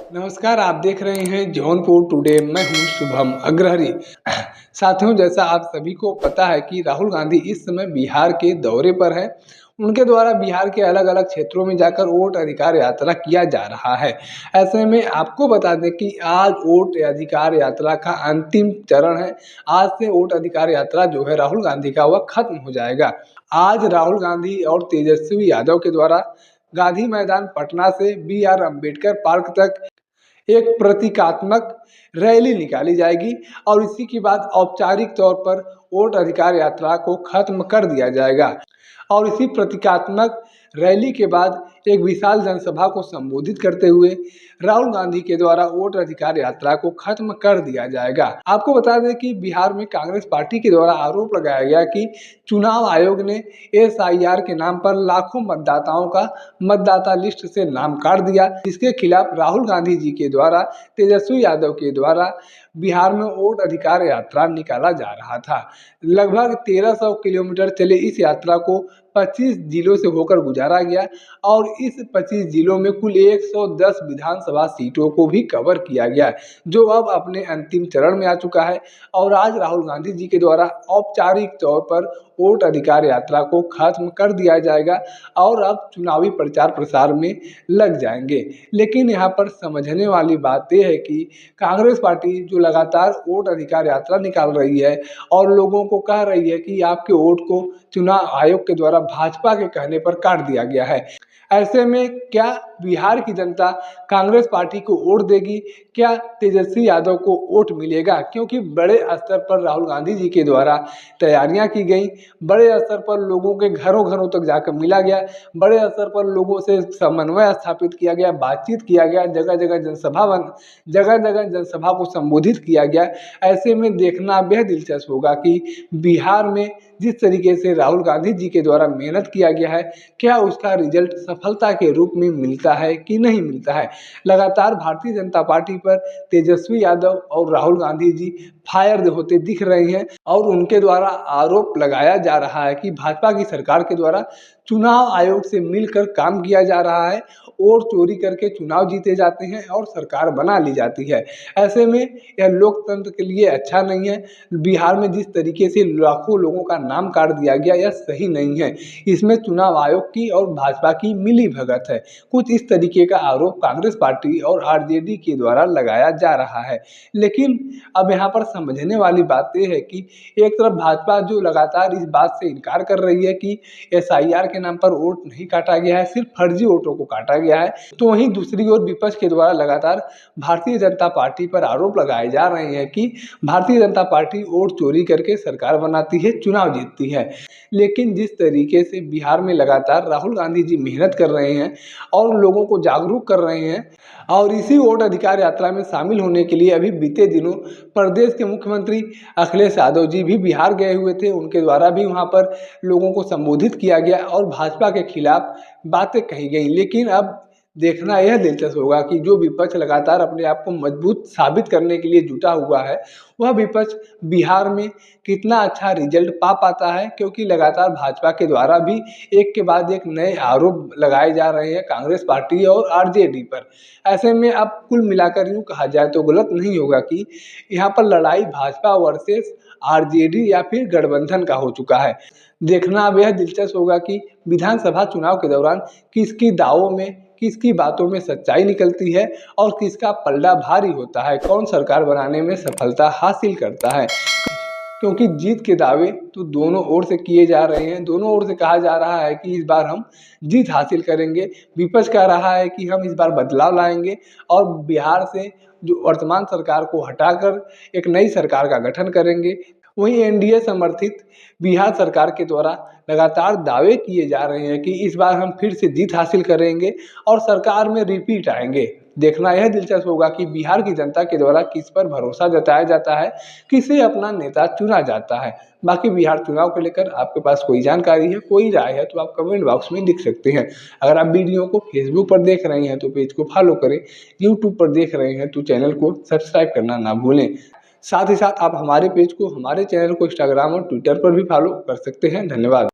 नमस्कार, आप देख रहे हैं जौनपुर टुडे। मैं हूं शुभम अग्रहरी। साथियों, जैसा आप सभी को पता है कि राहुल गांधी इस समय बिहार के दौरे पर हैं। उनके द्वारा बिहार के अलग अलग क्षेत्रों में जाकर वोट अधिकार यात्रा किया जा रहा है। ऐसे में आपको बता दें कि आज वोट अधिकार यात्रा का अंतिम चरण है। आज से वोट अधिकार यात्रा जो है राहुल गांधी का वह खत्म हो जाएगा। आज राहुल गांधी और तेजस्वी यादव के द्वारा गांधी मैदान पटना से BR अम्बेडकर पार्क तक एक प्रतीकात्मक रैली निकाली जाएगी और इसी के बाद औपचारिक तौर पर वोट अधिकार यात्रा को खत्म कर दिया जाएगा। और इसी प्रतीकात्मक रैली के बाद एक विशाल जनसभा को संबोधित करते हुए राहुल गांधी के द्वारा वोट अधिकार यात्रा को खत्म कर दिया जाएगा। आपको बता दें कि बिहार में कांग्रेस पार्टी के द्वारा आरोप लगाया गया कि चुनाव आयोग ने SIR के नाम पर लाखों मतदाताओं का मतदाता लिस्ट से नाम काट दिया। इसके खिलाफ राहुल गांधी जी के द्वारा तेजस्वी यादव के द्वारा बिहार में वोट अधिकार यात्रा निकाला जा रहा था। लगभग 1300 किलोमीटर चले इस यात्रा को 25 जिलों से होकर गुजारा गया और इस 25 जिलों में कुल 110 विधानसभा सीटों को भी कवर किया गया, जो अब अपने अंतिम चरण में आ चुका है। और आज राहुल गांधी जी के द्वारा औपचारिक तौर पर वोट अधिकार यात्रा को खत्म कर दिया जाएगा और अब चुनावी प्रचार प्रसार में लग जाएंगे। लेकिन यहाँ पर समझने वाली बात यह है कि कांग्रेस पार्टी जो लगातार वोट अधिकार यात्रा निकाल रही है और लोगों को कह रही है कि आपके वोट को चुनाव आयोग के द्वारा भाजपा के कहने पर काट दिया गया है। ऐसे में क्या बिहार की जनता कांग्रेस पार्टी को वोट देगी? क्या तेजस्वी यादव को वोट मिलेगा? क्योंकि बड़े स्तर पर राहुल गांधी जी के द्वारा तैयारियां की गई, बड़े स्तर पर लोगों के घरों घरों तक जाकर मिला गया, बड़े स्तर पर लोगों से समन्वय स्थापित किया गया, बातचीत किया गया, जगह जगह जनसभा को संबोधित किया गया। ऐसे में देखना बेहद दिलचस्प होगा कि बिहार में जिस तरीके से राहुल गांधी जी के द्वारा मेहनत किया गया है, क्या उसका रिजल्ट सफलता के रूप में मिलता है कि नहीं मिलता है। लगातार भारतीय जनता पार्टी पर तेजस्वी यादव और राहुल गांधी जी फायर होते दिख रहे हैं और उनके द्वारा आरोप लगाया जा रहा है कि भाजपा की सरकार के द्वारा चुनाव आयोग से मिलकर काम किया जा रहा है और चोरी करके चुनाव जीते जाते हैं और सरकार बना ली जाती है। ऐसे में यह लोकतंत्र के लिए अच्छा नहीं है। बिहार में जिस तरीके से लाखों लोगों का नाम काट दिया गया, यह सही नहीं है। इसमें चुनाव आयोग की और भाजपा की मिली भगत है। कुछ इस तरीके का आरोप कांग्रेस पार्टी और RJD के द्वारा लगाया जा रहा है। लेकिन अब यहाँ पर समझने वाली बात यह है कि एक तरफ भाजपा जो लगातार इस बात से इनकार कर रही है कि SIR के नाम पर वोट नहीं काटा गया है, सिर्फ फर्जी वोटों को काटा गया है, तो वहीं दूसरी ओर विपक्ष के द्वारा लगातार भारतीय जनता पार्टी पर आरोप लगाए जा रहे हैं कि भारतीय जनता पार्टी वोट चोरी करके सरकार बनाती है, चुनाव जीतती है। लेकिन जिस तरीके से बिहार में लगातार राहुल गांधी जी मेहनत कर रहे हैं और लोगों को जागरूक कर रहे हैं और इसी वोट अधिकार यात्रा में शामिल होने के लिए अभी बीते दिनों प्रदेश के मुख्यमंत्री अखिलेश यादव जी भी बिहार गए हुए थे। उनके द्वारा भी वहां पर लोगों को संबोधित किया गया और भाजपा के खिलाफ बातें कही गई। लेकिन अब देखना यह दिलचस्प होगा कि जो विपक्ष लगातार अपने आप को मजबूत साबित करने के लिए जुटा हुआ है, वह विपक्ष बिहार में कितना अच्छा रिजल्ट पा पाता है, क्योंकि लगातार भाजपा के द्वारा भी एक के बाद एक नए आरोप लगाए जा रहे हैं कांग्रेस पार्टी और RJD पर। ऐसे में अब कुल मिलाकर यूँ कहा जाए तो गलत नहीं होगा कि यहाँ पर लड़ाई भाजपा वर्सेस RJD या फिर गठबंधन का हो चुका है। देखना अब यह दिलचस्प होगा कि विधानसभा चुनाव के दौरान किसकी दावों में, किसकी बातों में सच्चाई निकलती है और किसका पलड़ा भारी होता है, कौन सरकार बनाने में सफलता हासिल करता है। क्योंकि जीत के दावे तो दोनों ओर से किए जा रहे हैं, दोनों ओर से कहा जा रहा है कि इस बार हम जीत हासिल करेंगे। विपक्ष कह रहा है कि हम इस बार बदलाव लाएंगे और बिहार से जो वर्तमान सरकार को हटाकर एक नई सरकार का गठन करेंगे। वहीं NDA समर्थित बिहार सरकार के द्वारा लगातार दावे किए जा रहे हैं कि इस बार हम फिर से जीत हासिल करेंगे और सरकार में रिपीट आएंगे। देखना यह दिलचस्प होगा कि बिहार की जनता के द्वारा किस पर भरोसा जताया जाता है, किसे अपना नेता चुना जाता है। बाकी बिहार चुनाव को लेकर आपके पास कोई जानकारी है, कोई राय है, तो आप कमेंट बॉक्स में लिख सकते हैं। अगर आप वीडियो को फेसबुक पर देख रहे हैं तो पेज को फॉलो करें, यूट्यूब पर देख रहे हैं तो चैनल को सब्सक्राइब करना ना भूलें। साथ ही साथ आप हमारे पेज को, हमारे चैनल को इंस्टाग्राम और ट्विटर पर भी फॉलो कर सकते हैं। धन्यवाद।